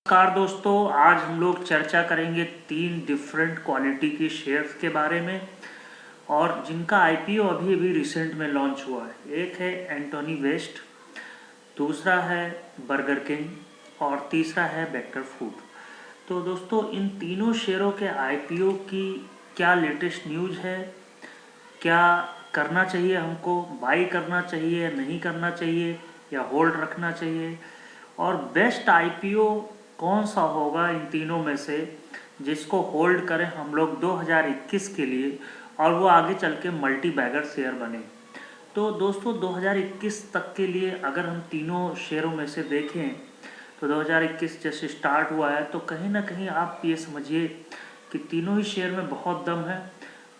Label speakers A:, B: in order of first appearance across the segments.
A: नमस्कार दोस्तों, आज हम लोग चर्चा करेंगे 3 डिफरेंट क्वालिटी के शेयर्स के बारे में और जिनका आईपीओ अभी अभी रिसेंट में लॉन्च हुआ है। एक है एंटोनी वेस्ट, दूसरा है बर्गर किंग और तीसरा है बेटर फूड। तो दोस्तों, इन तीनों शेयरों के आईपीओ की क्या लेटेस्ट न्यूज़ है, क्या करना चाहिए, हमको बाई करना चाहिए, नहीं करना चाहिए या होल्ड रखना चाहिए, और बेस्ट आईपीओ कौन सा होगा इन तीनों में से जिसको होल्ड करें हम लोग 2021 के लिए और वो आगे चल के मल्टी बैगर शेयर बने। तो दोस्तों, 2021 तक के लिए अगर हम तीनों शेयरों में से देखें तो 2021 जैसे स्टार्ट हुआ है तो कहीं ना कहीं आप ये समझिए कि तीनों ही शेयर में बहुत दम है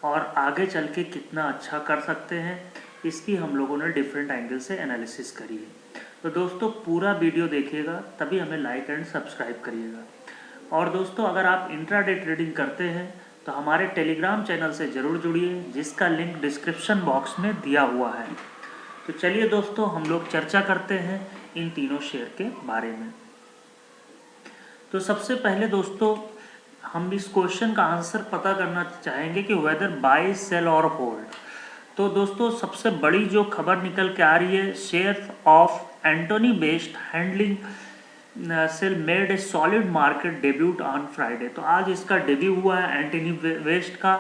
A: और आगे चल के कितना अच्छा कर सकते हैं, इसकी हम लोगों ने डिफरेंट एंगल से एनालिसिस करी है। तो दोस्तों, पूरा वीडियो देखिएगा, तभी हमें लाइक एंड सब्सक्राइब करिएगा। और दोस्तों, अगर आप इंट्राडे ट्रेडिंग करते हैं तो हमारे टेलीग्राम चैनल से ज़रूर जुड़िए, जिसका लिंक डिस्क्रिप्शन बॉक्स में दिया हुआ है। तो चलिए दोस्तों, हम लोग चर्चा करते हैं इन तीनों शेयर के बारे में। तो सबसे पहले दोस्तों, हम इस क्वेश्चन का आंसर पता करना चाहेंगे कि वेदर बाय, सेल और होल्ड। तो दोस्तों, सबसे बड़ी जो खबर निकल के आ रही है, share of Antony waste handling cell made a solid market debut on Friday. तो आज इसका डेब्यू हुआ है एंटोनी वेस्ट का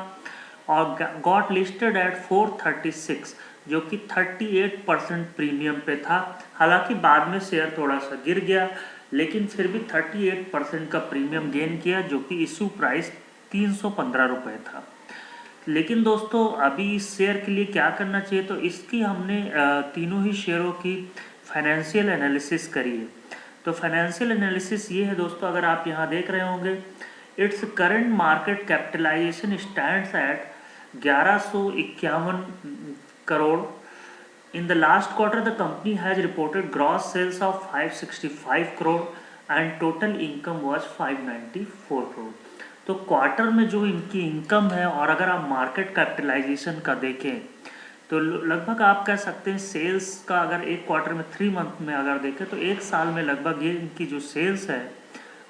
A: और गॉट लिस्टेड एट 436, जो कि 38% प्रीमियम पे था। हालांकि बाद में शेयर थोड़ा सा गिर गया, लेकिन फिर भी 38% का प्रीमियम गेन किया, जो कि इशू प्राइस 315 रुपये था। लेकिन दोस्तों, अभी इस शेयर के लिए क्या करना चाहिए, तो इसकी हमने तीनों ही शेयरों की फाइनेंशियल एनालिसिस करी है। तो फाइनेंशियल एनालिसिस ये है दोस्तों, अगर आप यहाँ देख रहे होंगे, its current market capitalization stands at 1151 crore. In the last quarter, the company has reported gross sales of 565 crore and total income was 594 crore। तो क्वार्टर में जो इनकी इनकम है, और अगर आप मार्केट कैपिटलाइजेशन का देखें तो लगभग आप कह सकते हैं सेल्स का, अगर एक क्वार्टर में 3 मंथ में अगर देखें तो एक साल में लगभग ये इनकी जो सेल्स है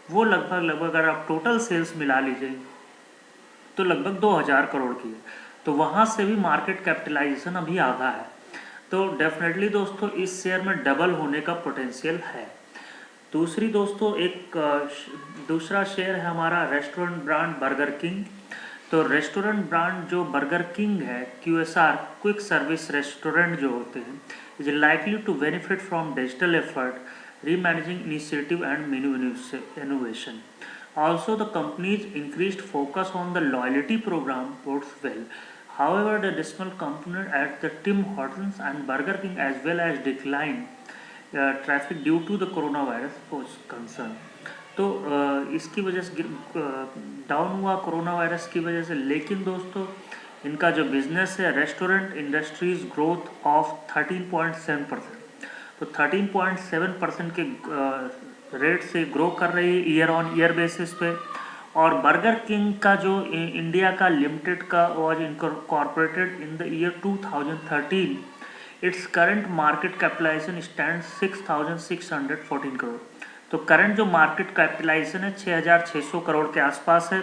A: वो लगभग अगर आप टोटल सेल्स मिला लीजिए तो लगभग 2000 करोड़ की है। तो वहाँ से भी मार्केट कैपिटलाइजेशन अभी आधा है। तो डेफिनेटली दोस्तों, इस शेयर में डबल होने का पोटेंशियल है। दूसरी दोस्तों, दूसरा शेयर है हमारा रेस्टोरेंट ब्रांड बर्गर किंग। तो रेस्टोरेंट ब्रांड जो बर्गर किंग है, QSR क्विक सर्विस रेस्टोरेंट जो होते हैं, is likely to benefit from digital effort, remanaging initiative and menu innovation. Also, the company's increased focus on the loyalty program bodes well. However, the decimal component at the Tim Hortons and Burger King as well as declined traffic due to the coronavirus was concern। तो इसकी वजह से down हुआ corona virus की वजह से। लेकिन दोस्तों, इनका जो बिजनेस है रेस्टोरेंट इंडस्ट्रीज ग्रोथ ऑफ 13.7%, तो 13.7% के रेट से ग्रो कर रही है ईयर ऑन ईयर बेसिस पे। और बर्गर किंग का जो इंडिया का लिमिटेड का was incorporated in the year 2013, its current market capitalization stand 6614 crore. तो करंट जो मार्केट कैपिटलाइजेशन है 6600 करोड़ के आसपास है।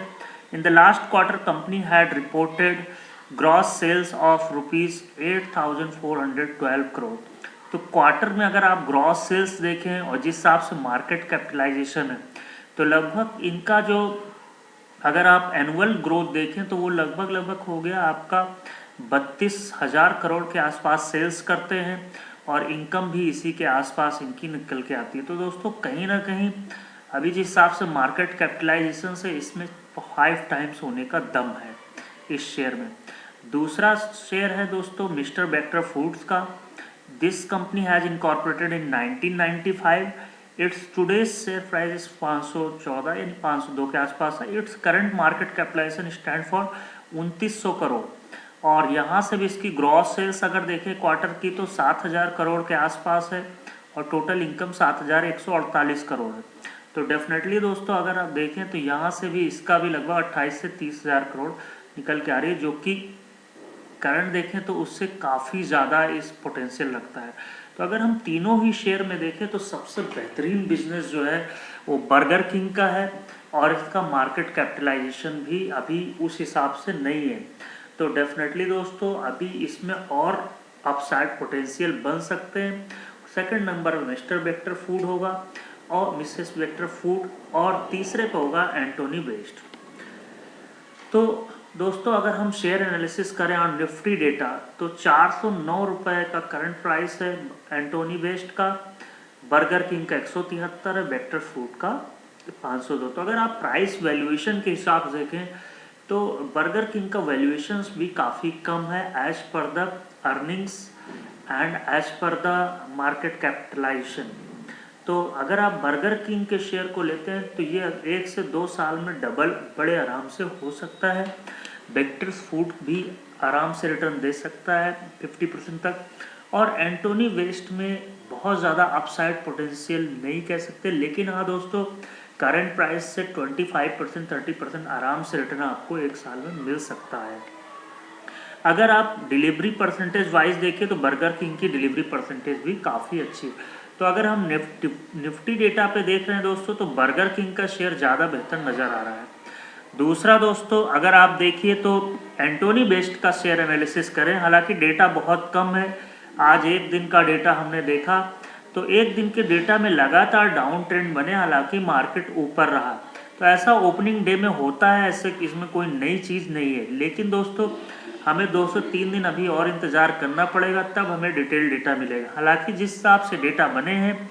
A: In the last quarter company had reported gross sales of rupees 8412 crore. तो क्वार्टर में अगर आप ग्रॉस सेल्स देखें और जिस हिसाब से मार्केट कैपिटलाइजेशन है, तो लगभग इनका जो अगर आप एनुअल ग्रोथ देखें तो वो लगभग हो गया आपका 32,000 करोड़ के आसपास सेल्स करते हैं और इनकम भी इसी के आसपास इनकी निकल के आती है। तो दोस्तों, कहीं ना कहीं अभी जिस हिसाब से मार्केट कैपिटलाइजेशन से इसमें 5 टाइम्स होने का दम है इस शेयर में। दूसरा शेयर है दोस्तों मिस्टर बेटर फूड्स का। This company has incorporated in 1995। Its today's share price is 514 यानी 502 के आसपास है। Its current market capitalization stand for 2900 crore. और यहाँ से भी इसकी ग्रॉस सेल्स अगर देखें क्वार्टर की तो 7000 करोड़ के आसपास है और टोटल इनकम 7148 करोड़ है। तो डेफिनेटली दोस्तों, अगर आप देखें तो यहाँ से भी इसका भी लगभग 28 से 30,000 करोड़ निकल के आ रही है, जो कि करंट देखें तो उससे काफ़ी ज़्यादा इस पोटेंशियल लगता है। तो अगर हम तीनों ही शेयर में देखें तो सबसे बेहतरीन बिजनेस जो है वो बर्गर किंग का है और इसका मार्केट कैपिटलाइजेशन भी अभी उस हिसाब से नहीं है। तो डेफिनेटली दोस्तों अभी इसमें और अपसाइड पोटेंशियल बन सकते हैं। सेकंड नंबर में मिस्टर वेक्टर फूड होगा और मिसेस वेक्टर फूड, और तीसरे पे होगा एंटोनी वेस्ट। तो दोस्तों अगर हम शेयर एनालिसिस करें ऑन निफ्टी डेटा तो 409 रुपये का करंट प्राइस है एंटोनी वेस्ट का, बर्गर किंग का 173 है, वेक्टर फूड का 502। तो अगर आप प्राइस वैल्यूएशन के हिसाब से देखें तो बर्गर किंग का वैल्यूएशंस भी काफ़ी कम है as per the earnings and as per the market capitalization. तो अगर आप बर्गर किंग के शेयर को लेते हैं तो ये 1 से 2 साल में डबल बड़े आराम से हो सकता है। वेक्टर फूड भी आराम से रिटर्न दे सकता है 50% तक, और एंटोनी वेस्ट में बहुत ज़्यादा अपसाइड पोटेंशियल नहीं कह सकते, लेकिन हाँ दोस्तों करंट प्राइस से 25% 30% आराम से रिटर्न आपको 1 साल में मिल सकता है। अगर आप डिलीवरी परसेंटेज वाइज देखें तो बर्गर किंग की डिलीवरी परसेंटेज भी काफ़ी अच्छी है। तो अगर हम निफ्टी डेटा पे देख रहे हैं दोस्तों तो बर्गर किंग का शेयर ज़्यादा बेहतर नज़र आ रहा है। दूसरा दोस्तों अगर आप देखिए तो एंटोनी वेस्ट का शेयर एनालिसिस करें, हालांकि डेटा बहुत कम है, आज एक दिन का डेटा हमने देखा तो एक दिन के डेटा में लगातार डाउन ट्रेंड बने, हालांकि मार्केट ऊपर रहा। तो ऐसा ओपनिंग डे में होता है, ऐसे इसमें कोई नई चीज़ नहीं है, लेकिन दोस्तों हमें 2 से 3 दिन अभी और इंतज़ार करना पड़ेगा, तब हमें डिटेल डेटा मिलेगा। हालांकि जिस हिसाब से डेटा बने हैं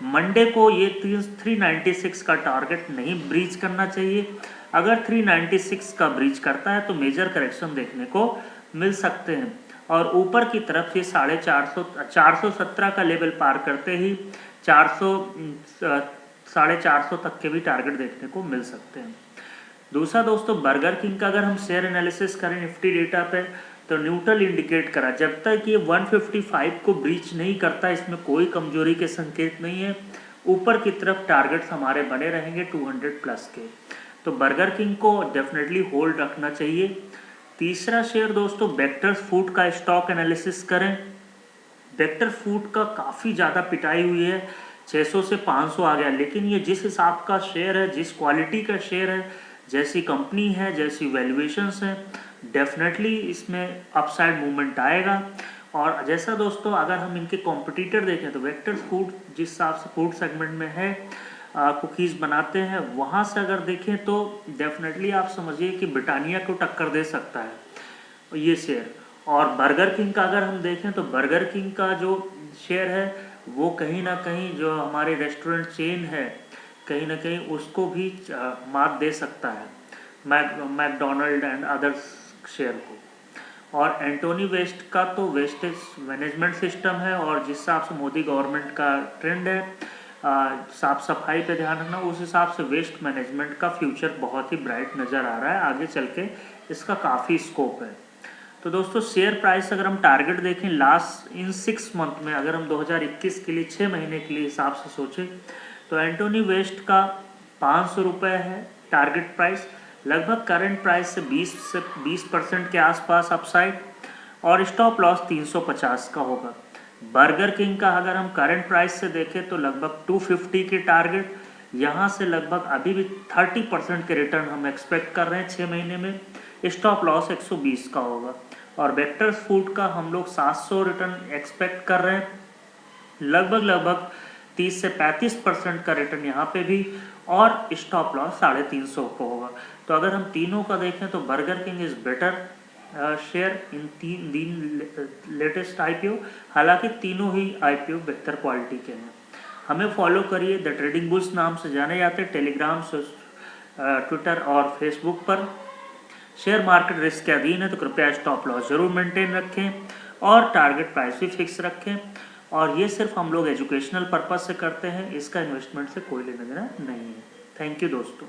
A: मंडे को ये 396 का टारगेट नहीं ब्रीच करना चाहिए। अगर 396 का ब्रीच करता है तो मेजर करेक्शन देखने को मिल सकते हैं, और ऊपर की तरफ ये 417 का लेवल पार करते ही 450 तक के भी टारगेट देखने को मिल सकते हैं। दूसरा दोस्तों बर्गर किंग का अगर हम शेयर एनालिसिस करें निफ्टी डेटा पे तो न्यूट्रल इंडिकेट करा, जब तक ये 155 को ब्रीच नहीं करता इसमें कोई कमजोरी के संकेत नहीं है। ऊपर की तरफ टारगेट्स हमारे बने रहेंगे 200 प्लस के, तो बर्गर किंग को डेफिनेटली होल्ड रखना चाहिए। तीसरा शेयर दोस्तों वेक्टर फूड का स्टॉक एनालिसिस करें। वेक्टर फूड का काफ़ी ज़्यादा पिटाई हुई है, 600 से 500 आ गया, लेकिन ये जिस हिसाब का शेयर है, जिस क्वालिटी का शेयर है, जैसी कंपनी है, जैसी वैल्यूएशंस हैं, डेफिनेटली इसमें अपसाइड मूवमेंट आएगा। और जैसा दोस्तों अगर हम इनके कॉम्पिटिटर देखें तो वेक्टर फूड जिस हिसाब से फूड सेगमेंट में है, कुकीज़ बनाते हैं, वहाँ से अगर देखें तो डेफिनेटली आप समझिए कि ब्रिटानिया को टक्कर दे सकता है ये शेयर। और बर्गर किंग का अगर हम देखें तो बर्गर किंग का जो शेयर है वो कहीं ना कहीं जो हमारे रेस्टोरेंट चेन है कहीं ना कहीं उसको भी मात दे सकता है, मैकडोनल्ड एंड अदर्स शेयर को। और एंटोनी वेस्ट का तो वेस्टेज मैनेजमेंट सिस्टम है, और जिस हिसाब से मोदी गवर्नमेंट का ट्रेंड है साफ सफाई पे ध्यान रखना, उस हिसाब से वेस्ट मैनेजमेंट का फ्यूचर बहुत ही ब्राइट नज़र आ रहा है, आगे चल के इसका काफ़ी स्कोप है। तो दोस्तों शेयर प्राइस अगर हम टारगेट देखें लास्ट इन 6 मंथ में, अगर हम 2021 के लिए 6 महीने के लिए हिसाब से सोचें तो एंटोनी वेस्ट का 500 रुपये है टारगेट प्राइस, लगभग करंट प्राइस से 20% के आसपास अपसाइड, और स्टॉप लॉस 350 का होगा। बर्गर किंग का अगर हम करंट प्राइस से देखें तो लगभग 250 के टारगेट, यहाँ से लगभग अभी भी 30% के रिटर्न हम एक्सपेक्ट कर रहे हैं 6 महीने में, स्टॉप लॉस 120 का होगा। और वेक्टर फूड का हम लोग 700 रिटर्न एक्सपेक्ट कर रहे हैं, लगभग 30 से 35% का रिटर्न यहाँ पे भी, और स्टॉप लॉस 350 को होगा। तो अगर हम तीनों का देखें तो burger king is better share in तीन लेटेस्ट IPO, हालांकि तीनों ही IPO बेहतर क्वालिटी के हैं। हमें फॉलो करिए, द ट्रेडिंग बुल्स नाम से जाने जाते हैं, टेलीग्राम से ट्विटर और फेसबुक पर। शेयर मार्केट रिस्क के अधीन है तो कृपया स्टॉप लॉस जरूर मेंटेन रखें और टारगेट प्राइस भी फिक्स रखें, और ये सिर्फ हम लोग एजुकेशनल पर्पस से करते हैं, इसका इन्वेस्टमेंट से कोई लेना देना नहीं है। थैंक यू दोस्तों।